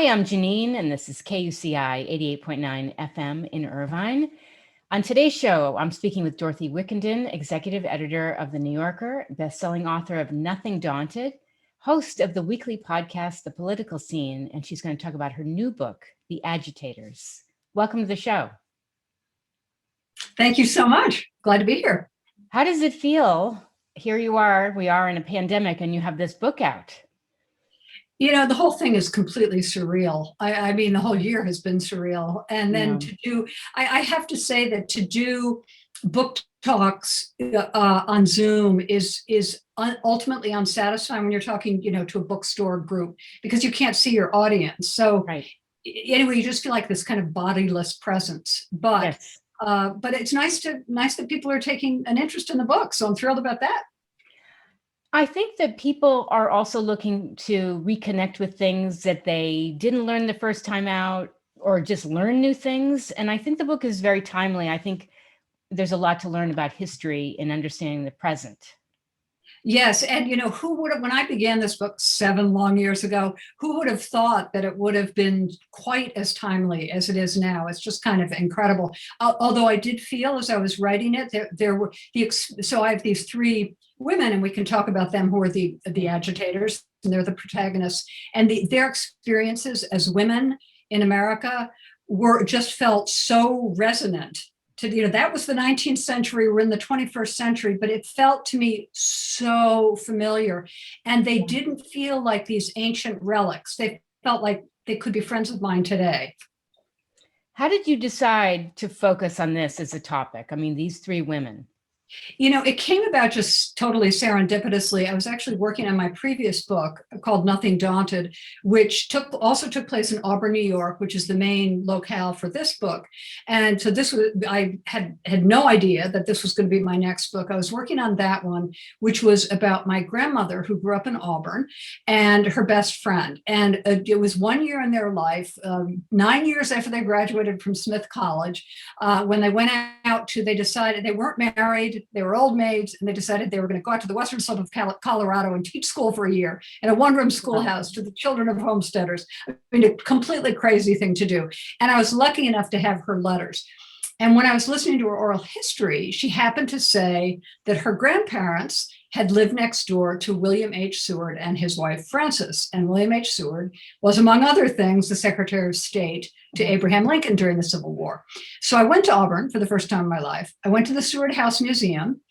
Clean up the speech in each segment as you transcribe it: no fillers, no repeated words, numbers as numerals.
I'm Janine, and this is KUCI 88.9 FM in Irvine. On today's show, I'm speaking with Dorothy Wickenden, executive editor of The New Yorker, bestselling author of Nothing Daunted, host of the weekly podcast, The Political Scene, and she's going to talk about her new book, The Agitators. Welcome to the show. Thank you so much. Glad to be here. How does it feel? Here you are, we are in a pandemic, and you have this book out. You know, the whole thing is completely surreal. I mean, the whole year has been surreal. And then I have to say that to do book talks on Zoom is ultimately unsatisfying when you're talking, to a bookstore group, because you can't see your audience. So anyway, you just feel like this kind of bodiless presence. But it's nice that people are taking an interest in the book. So I'm thrilled about that. I think that people are also looking to reconnect with things that they didn't learn the first time out, or just learn new things. And I think the book is very timely. I think there's a lot to learn about history and understanding the present. Yes. And, who would have, when I began this book 7 long years ago, who would have thought that it would have been quite as timely as it is now? It's just kind of incredible. Although I did feel as I was writing it, so I have these 3 women, and we can talk about them, who are the agitators, and they're the protagonists, and their experiences as women in America just felt so resonant. That was the 19th century, we're in the 21st century, but it felt to me so familiar. And they didn't feel like these ancient relics. They felt like they could be friends of mine today. How did you decide to focus on this as a topic? I mean, these 3 women. It came about just totally serendipitously. I was actually working on my previous book called Nothing Daunted, which also took place in Auburn, New York, which is the main locale for this book. And so I had no idea that this was going to be my next book. I was working on that one, which was about my grandmother, who grew up in Auburn, and her best friend. And it was 1 year in their life, 9 years after they graduated from Smith College, when they went out they decided they weren't married. They were old maids, and they decided they were going to go out to the western slope of Colorado and teach school for a year in a 1-room schoolhouse to the children of homesteaders. I mean, a completely crazy thing to do. And I was lucky enough to have her letters. And when I was listening to her oral history, she happened to say that her grandparents had lived next door to William H. Seward and his wife, Frances. And William H. Seward was, among other things, the Secretary of State to Abraham Lincoln during the Civil War. So I went to Auburn for the first time in my life. I went to the Seward House Museum,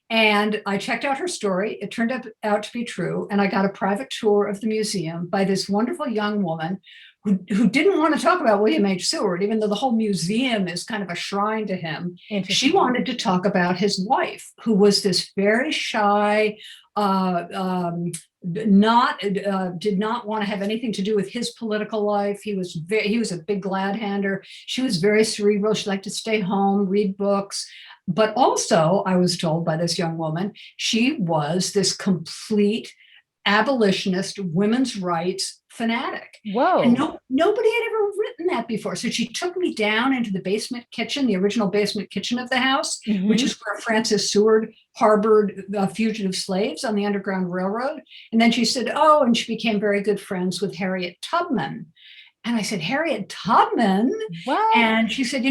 and I checked out her story. It turned out to be true. And I got a private tour of the museum by this wonderful young woman who didn't want to talk about William H. Seward, even though the whole museum is kind of a shrine to him. She wanted to talk about his wife, who was this very shy, did not want to have anything to do with his political life. He was a big glad-hander. She was very cerebral. She liked to stay home, read books. But also, I was told by this young woman, she was this complete abolitionist, women's rights fanatic. Whoa. And nobody had ever written that before. So she took me down into the basement kitchen, the original basement kitchen of the house, which is where Frances Seward harbored fugitive slaves on the Underground Railroad. And then she said, and she became very good friends with Harriet Tubman. And I said, Harriet Tubman? Wow. And she said,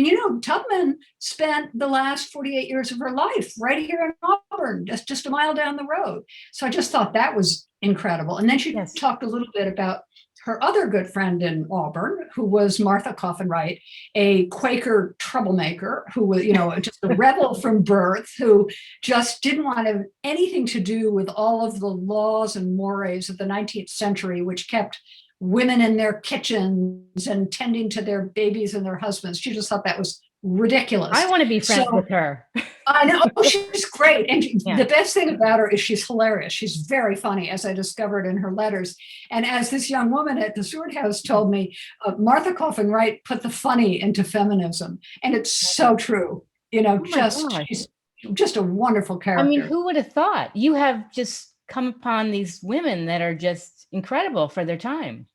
Tubman spent the last 48 years of her life right here in Auburn, just a mile down the road. So I just thought that was incredible. And then she talked a little bit about her other good friend in Auburn, who was Martha Coffin Wright, a Quaker troublemaker who was, just a rebel from birth, who just didn't want to have anything to do with all of the laws and mores of the 19th century, which kept women in their kitchens and tending to their babies and their husbands. She just thought that was ridiculous. I want to be friends with her. I know. She's great. And the best thing about her is she's hilarious. She's very funny, as I discovered in her letters. And as this young woman at the Seward House told me, Martha Coffin Wright put the funny into feminism. And it's so true. She's just a wonderful character. I mean, who would have thought? You have just come upon these women that are just incredible for their time.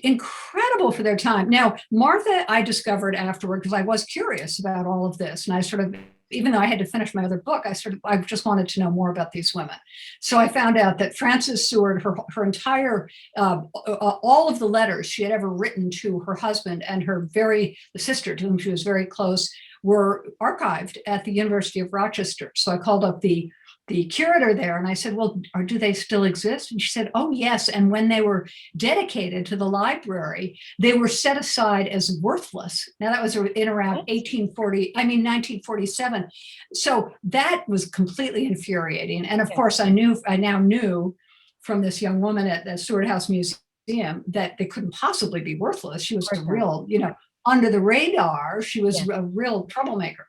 Incredible for their time. Now, Martha, I discovered afterward, because I was curious about all of this, and I sort of even though I had to finish my other book, I just wanted to know more about these women. So I found out that Frances Seward, her entire, all of the letters she had ever written to her husband and the sister to whom she was very close, were archived at the University of Rochester. So I called up the curator there and I said, well, do they still exist? And she said, oh, yes. And when they were dedicated to the library, they were set aside as worthless. Now that was in around 1947. So that was completely infuriating. And of course, I now knew from this young woman at the Seward House Museum that they couldn't possibly be worthless. She was a real, under the radar. She was a real troublemaker.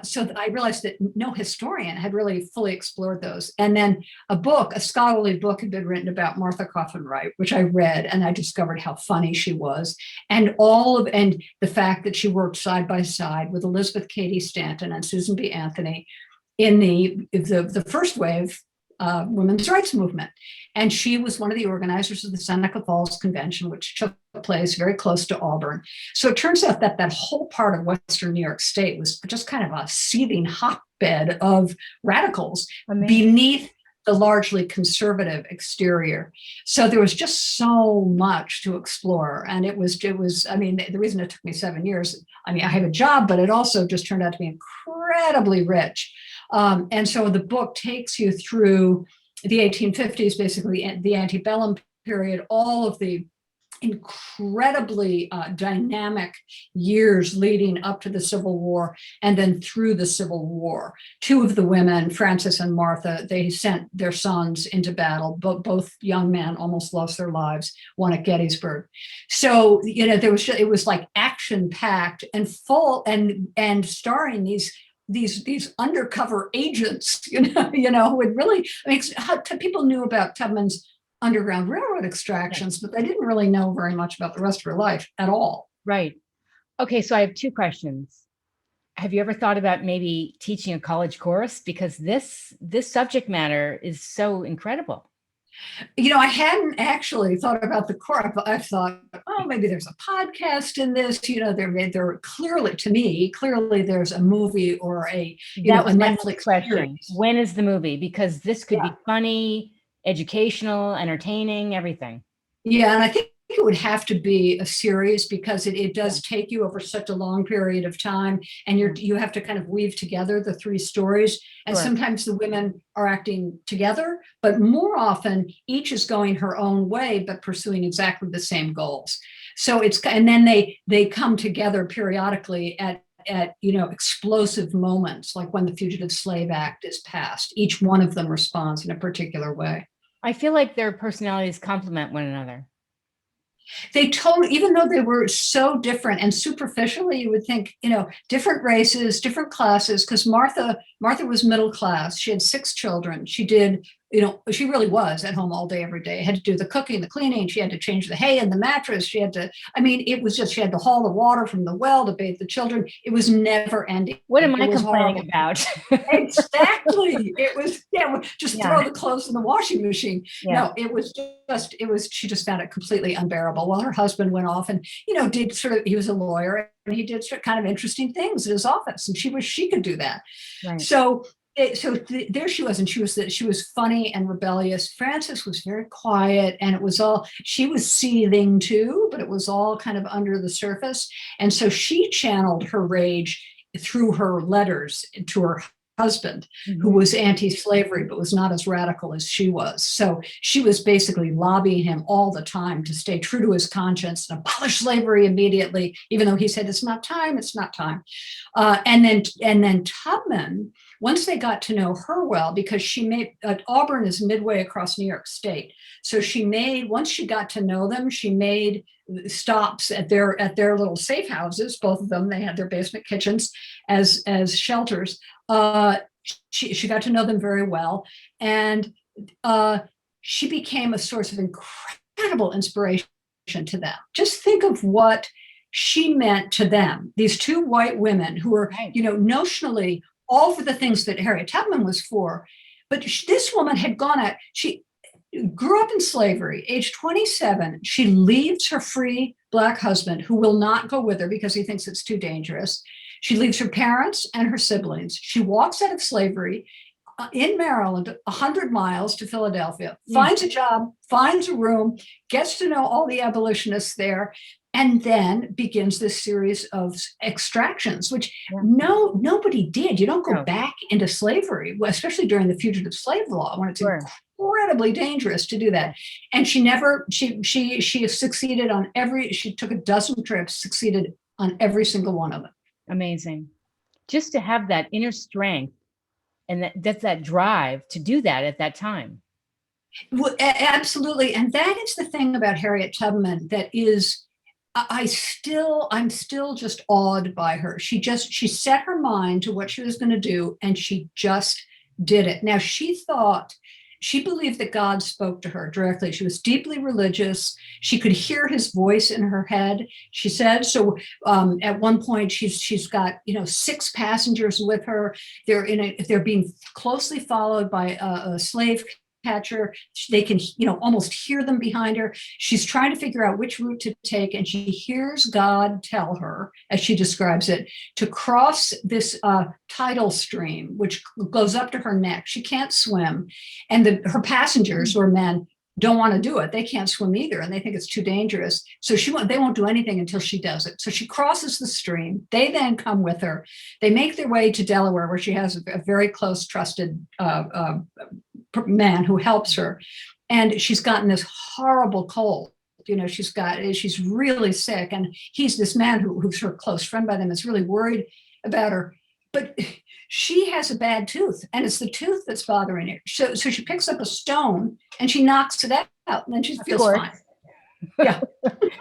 So I realized that no historian had really fully explored those. And then a scholarly book had been written about Martha Coffin Wright, which I read, and I discovered how funny she was. And the fact that she worked side by side with Elizabeth Cady Stanton and Susan B. Anthony in the first wave women's rights movement. And she was one of the organizers of the Seneca Falls Convention, which took place very close to Auburn. So it turns out that whole part of Western New York State was just kind of a seething hotbed of radicals beneath the largely conservative exterior. So there was just so much to explore. And it was, I mean, the reason it took me 7 years, I mean, I have a job, but it also just turned out to be incredibly rich. And so the book takes you through the 1850s, basically the antebellum period, all of the incredibly dynamic years leading up to the Civil War and then through the Civil War. Two of the women, Frances and Martha, they sent their sons into battle. Both young men almost lost their lives, one at Gettysburg. So, it was like action-packed and full and starring these undercover agents, who would really, people knew about Tubman's Underground Railroad extractions, but they didn't really know very much about the rest of her life at all. Right. Okay, so I have two questions. Have you ever thought about maybe teaching a college course? Because this subject matter is so incredible. I hadn't actually thought about the course. I thought, oh, maybe there's a podcast in this. There clearly, to me, there's a movie or a Netflix question. Series. When is the movie? Because this could be funny, educational, entertaining, everything. Yeah, and I think it would have to be a series because it does take you over such a long period of time, and you have to kind of weave together the three stories. And sometimes the women are acting together, but more often each is going her own way, but pursuing exactly the same goals. So and then they come together periodically at explosive moments, like when the Fugitive Slave Act is passed. Each one of them responds in a particular way. I feel like their personalities complement one another. Even though they were so different, and superficially you would think, different races, different classes, because Martha was middle class. She had 6 children. She did, she really was at home all day, every day. Had to do the cooking, the cleaning. She had to change the hay in the mattress. She had to, it was just, she had to haul the water from the well to bathe the children. It was never ending. What am I complaining about? Exactly. It was, throw the clothes in the washing machine. No, she just found it completely unbearable. While her husband went off and, he was a lawyer and he did kind of interesting things in his office, and she wished she could do that. Right. So there she was, and she was funny and rebellious. Frances was very quiet, and she was seething too, but it was all kind of under the surface. And so she channeled her rage through her letters to her husband, who was anti-slavery, but was not as radical as she was. So she was basically lobbying him all the time to stay true to his conscience and abolish slavery immediately, even though he said, it's not time. And then Tubman, once they got to know her well, because Auburn is midway across New York State. So once she got to know them, she made stops at their little safe houses. Both of them, they had their basement kitchens as shelters. She got to know them very well, and she became a source of incredible inspiration to them. Just think of what she meant to them. These 2 white women who were, notionally all for the things that Harriet Tubman was for, but this woman had she grew up in slavery. Age 27, she leaves her free Black husband, who will not go with her because he thinks it's too dangerous. She leaves her parents and her siblings. She walks out of slavery in Maryland, 100 miles to Philadelphia, finds a job, finds a room, gets to know all the abolitionists there, and then begins this series of extractions, which nobody did. You don't go back into slavery, especially during the fugitive slave law, when it's incredibly dangerous to do that. And she succeeded on she took a dozen trips, succeeded on every single one of them. Amazing. Just to have that inner strength and that's that drive to do that at that time. Well, absolutely. And that is the thing about Harriet Tubman that is, I'm still just awed by her. She set her mind to what she was going to do, and she just did it. Now, she believed that God spoke to her directly. She was deeply religious. She could hear his voice in her head, she said. So at one point, she's got 6 passengers with her. They're being closely followed by a slave catcher. They can almost hear them behind her. She's trying to figure out which route to take, and she hears God tell her, as she describes it, to cross this tidal stream which goes up to her neck. She can't swim, and her passengers, who are men, don't want to do it. They can't swim either, and they think it's too dangerous. So they won't do anything until she does it. So she crosses the stream. They then come with her. They make their way to Delaware, where she has a very close, trusted man who helps her. And she's gotten this horrible cold. She's really sick. And this man who's her close friend by them is really worried about her. But she has a bad tooth, and it's the tooth that's bothering her. So she picks up a stone and she knocks it out, and then she feels fine. Yeah.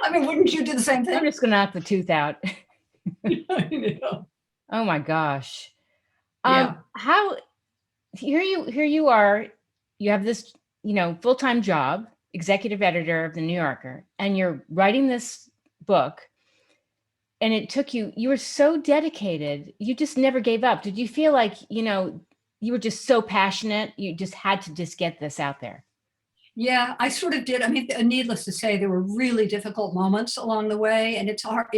I mean, wouldn't you do the same thing? I'm just going to knock the tooth out. Oh my gosh. Here you are, you have this, full-time job, executive editor of the New Yorker, and you're writing this book, and it took you were so dedicated. You just never gave up. Did you feel like, you were just so passionate, you just had to just get this out there? Yeah, I sort of did. I mean, needless to say, there were really difficult moments along the way, and it's hard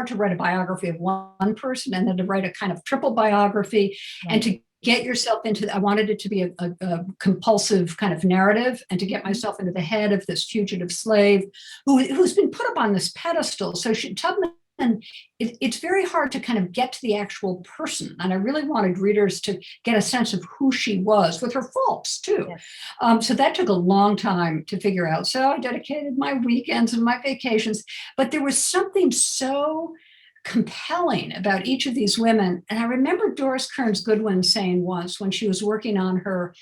to write a biography of one person and then to write a kind of triple biography and to get yourself into. I wanted it to be a compulsive kind of narrative, and to get myself into the head of this fugitive slave who's been put up on this pedestal. So Tubman. And it's very hard to kind of get to the actual person. And I really wanted readers to get a sense of who she was, with her faults too. Yes. So that took a long time to figure out. So I dedicated my weekends and my vacations, but there was something so compelling about each of these women. And I remember Doris Kearns Goodwin saying once, when she was working on her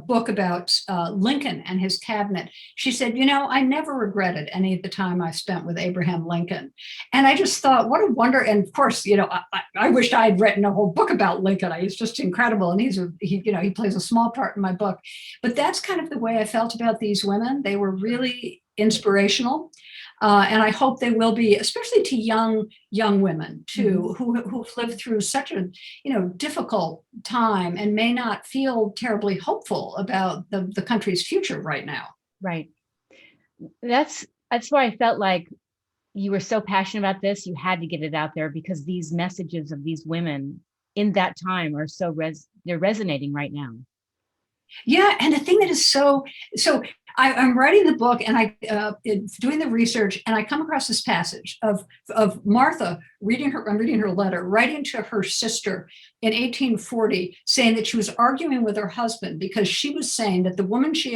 book about Lincoln and his cabinet, she said, I never regretted any of the time I spent with Abraham Lincoln. And I just thought, what a wonder. And of course, I wished I had written a whole book about Lincoln. He's just incredible. And he plays a small part in my book. But that's kind of the way I felt about these women. They were really inspirational. And I hope they will be, especially to young women too, who've lived through such a difficult time and may not feel terribly hopeful about the country's future right now. Right. That's why I felt like you were so passionate about this. You had to get it out there, because these messages of these women in that time are they're resonating right now. Yeah, and the thing that is so I'm writing the book, and I doing the research, and I come across this passage of Martha I'm reading her letter, writing to her sister in 1840, saying that she was arguing with her husband because she was saying that the woman she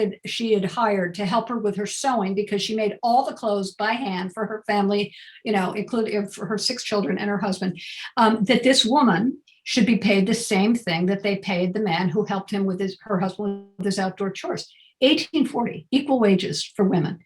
had hired to help her with her sewing, because she made all the clothes by hand for her family, including for her 6 children and her husband, that this woman should be paid the same thing that they paid the man who helped him with her husband with his outdoor chores. 1840, equal wages for women.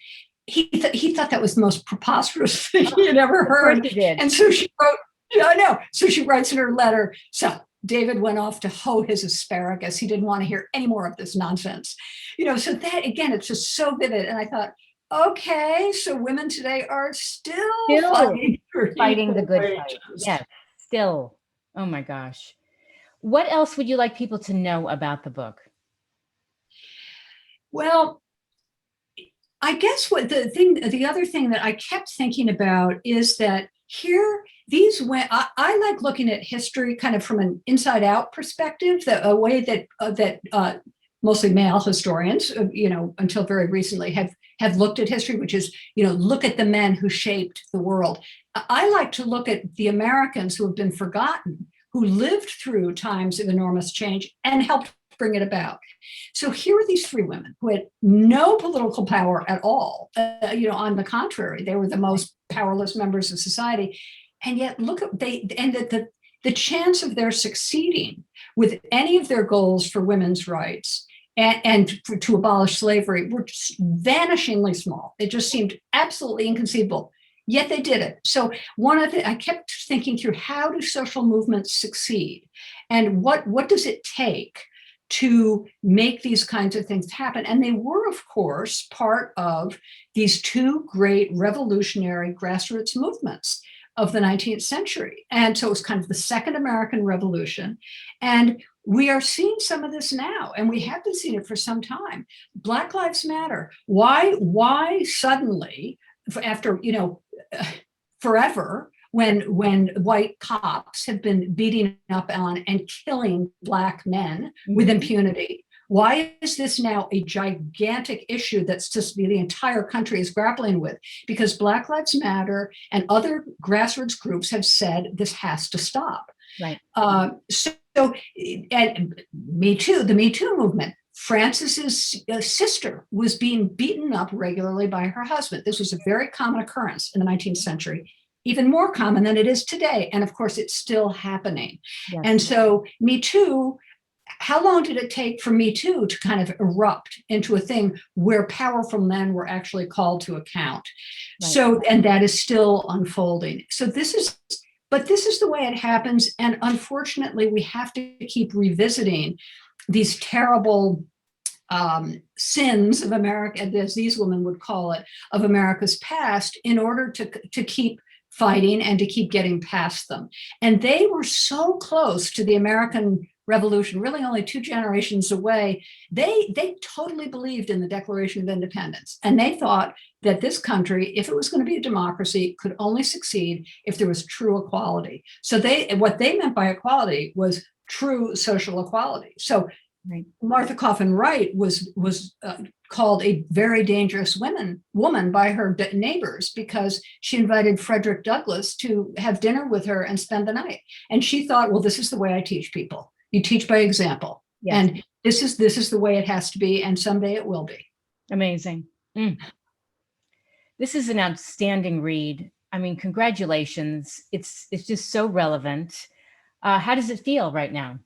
He thought that was the most preposterous thing he had ever heard. And so she wrote, I know. So she writes in her letter, so David went off to hoe his asparagus. He didn't want to hear any more of this nonsense. So that, again, it's just so vivid. And I thought, okay, so women today are still fighting the good fight. Yes, still. Oh my gosh. What else would you like people to know about the book? Well, I guess the other thing that I kept thinking about is that here, these went, I like looking at history kind of from an inside out perspective, a way that mostly male historians, until very recently have looked at history, which is, look at the men who shaped the world. I like to look at the Americans who have been forgotten, who lived through times of enormous change and helped bring it about. So here are these three women who had no political power at all. On the contrary, they were the most powerless members of society. And yet look at the chance of their succeeding with any of their goals for women's rights to abolish slavery were just vanishingly small. It just seemed absolutely inconceivable. Yet they did it. So I kept thinking through, how do social movements succeed? And what does it take to make these kinds of things happen? And they were, of course, part of these two great revolutionary grassroots movements of the 19th century. And so it was kind of the Second American Revolution. And we are seeing some of this now, and we have been seeing it for some time. Black Lives Matter. Why suddenly, after, forever, when white cops have been beating up on and killing Black men with impunity, why is this now a gigantic issue that's just the entire country is grappling with? Because Black Lives Matter and other grassroots groups have said this has to stop. Right. And Me Too, the Me Too movement. Frances's sister was being beaten up regularly by her husband. This was a very common occurrence in the 19th century, even more common than it is today. And of course, it's still happening. Yes. And so Me Too, how long did it take for Me Too to kind of erupt into a thing where powerful men were actually called to account? Right. And that is still unfolding. So this is the way it happens. And unfortunately, we have to keep revisiting these terrible sins of America, as these women would call it, of America's past, in order to keep fighting and to keep getting past them. And they were so close to the American Revolution, really only 2 generations away. They totally believed in the Declaration of Independence. And they thought that this country, if it was going to be a democracy, could only succeed if there was true equality. So what they meant by equality was true social equality. So right. Martha Coffin Wright was called a very dangerous woman by her neighbors because she invited Frederick Douglass to have dinner with her and spend the night. And she thought, well, this is the way I teach people. You teach by example. Yes. And this is the way it has to be, and someday it will be. Amazing. This is an outstanding read. I mean, congratulations. It's just so relevant. How does it feel right now?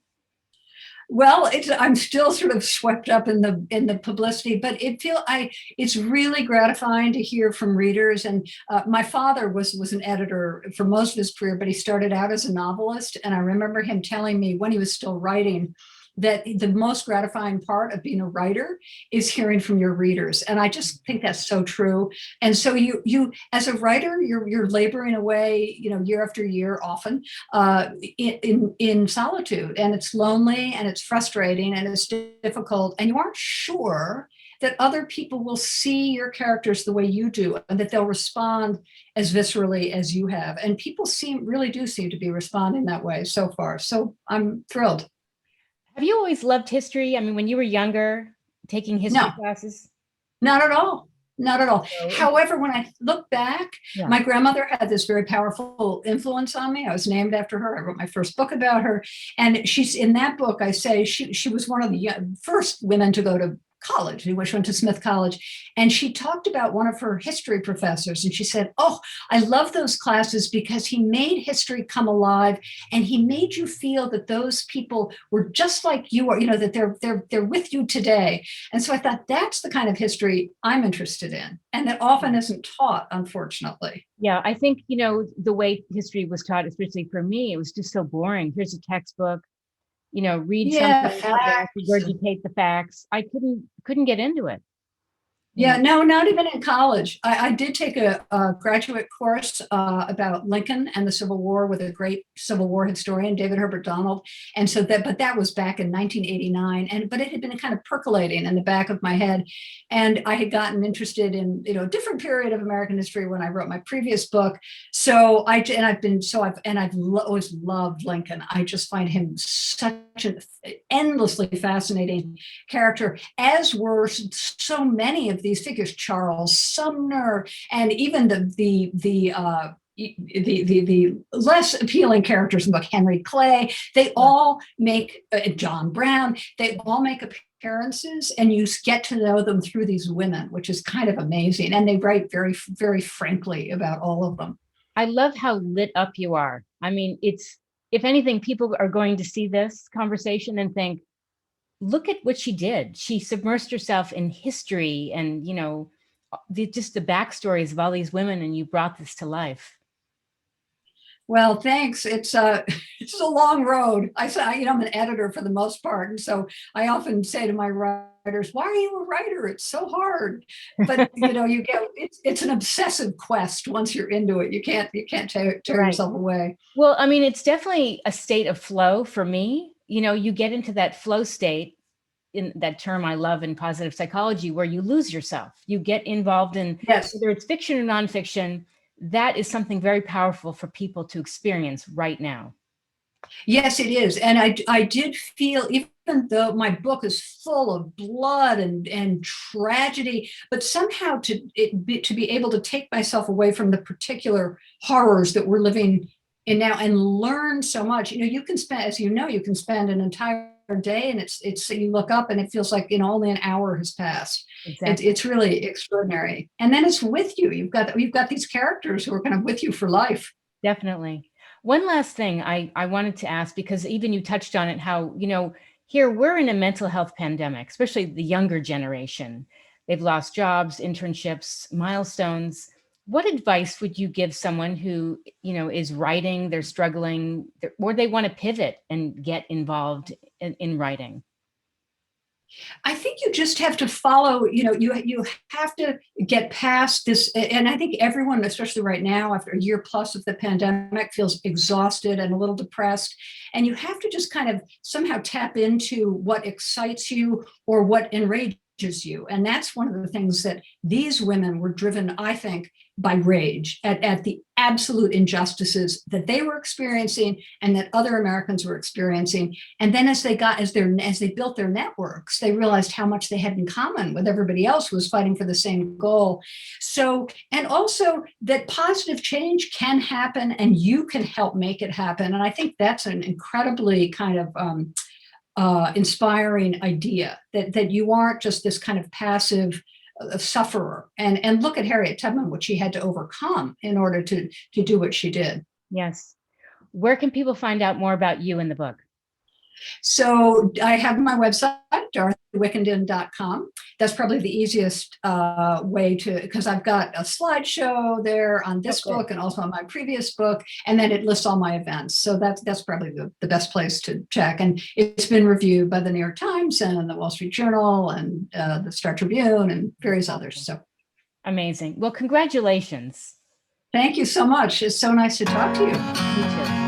Well, I'm still sort of swept up in the publicity, but it's really gratifying to hear from readers. And my father was an editor for most of his career, but he started out as a novelist. And I remember him telling me when he was still writing that the most gratifying part of being a writer is hearing from your readers. And I just think that's so true. And so you as a writer, you're laboring away, year after year, often in solitude, and it's lonely and it's frustrating and it's difficult, and you aren't sure that other people will see your characters the way you do, and that they'll respond as viscerally as you have. And people really do seem to be responding that way so far. So I'm thrilled. Have you always loved history? I mean, when you were younger, taking history classes? Not at all. Not at all. So, however, when I look back, my grandmother had this very powerful influence on me. I was named after her. I wrote my first book about her. And she's in that book, I say she was one of the first women to go to college. She went to Smith College, and she talked about one of her history professors, and she said, "Oh, I love those classes because he made history come alive, and he made you feel that those people were just like you are, that they're with you today." And so I thought, that's the kind of history I'm interested in, and that often isn't taught, unfortunately. Yeah, I think the way history was taught, especially for me, it was just so boring. Here's a textbook. Read something, regurgitate the facts. I couldn't get into it. Yeah, no, not even in college. I did take a graduate course about Lincoln and the Civil War with a great Civil War historian, David Herbert Donald. And so but that was back in 1989. But it had been kind of percolating in the back of my head. And I had gotten interested in, a different period of American history when I wrote my previous book. So I've always loved Lincoln. I just find him such an endlessly fascinating character, as were so many of these figures, Charles Sumner, and even the less appealing characters in the book, Henry Clay. They all make John Brown. They all make appearances, and you get to know them through these women, which is kind of amazing. And they write very, very frankly about all of them. I love how lit up you are. I mean, if anything, people are going to see this conversation and think, look at what she did. She submersed herself in history and, just the backstories of all these women, and you brought this to life. Well, thanks. It's a it's a long road. I'm an editor for the most part, and so I often say to my writers, "Why are you a writer? It's so hard." But you get it's an obsessive quest. Once you're into it, you can't tear yourself away. Well, I mean, it's definitely a state of flow for me. You get into that flow state, in that term I love in positive psychology, where you lose yourself. You get involved in, yes, whether it's fiction or nonfiction. That is something very powerful for people to experience right now. Yes, it is. And I did feel, even though my book is full of blood and tragedy, but somehow to be able to take myself away from the particular horrors that we're living in now and learn so much. You can spend, as you can spend an entire day, and it's you look up and it feels like only an hour has passed. Exactly. It's really extraordinary. And then it's with you. You've got these characters who are kind of with you for life. Definitely. One last thing I wanted to ask, because even you touched on it, how, here we're in a mental health pandemic, especially the younger generation. They've lost jobs, internships, milestones. What advice would you give someone who, is writing, they're struggling, or they want to pivot and get involved in writing? I think you just have to follow, you have to get past this. And I think everyone, especially right now, after a year plus of the pandemic, feels exhausted and a little depressed. And you have to just kind of somehow tap into what excites you or what enrages you. And that's one of the things that these women were driven, I think, by rage at the absolute injustices that they were experiencing and that other Americans were experiencing. And then as they built their networks, they realized how much they had in common with everybody else who was fighting for the same goal. So, and also that positive change can happen and you can help make it happen. And I think that's an incredibly kind of inspiring idea, that you aren't just this kind of passive sufferer. And look at Harriet Tubman, what she had to overcome in order to do what she did. Yes. Where can people find out more about you in the book? So I have my website, dorothywickenden.com. That's probably the easiest way to, because I've got a slideshow there on this book and also on my previous book, and then it lists all my events. So that's probably the best place to check. And it's been reviewed by the New York Times and the Wall Street Journal and the Star Tribune and various others. So amazing. Well, congratulations. Thank you so much. It's so nice to talk to you. You too.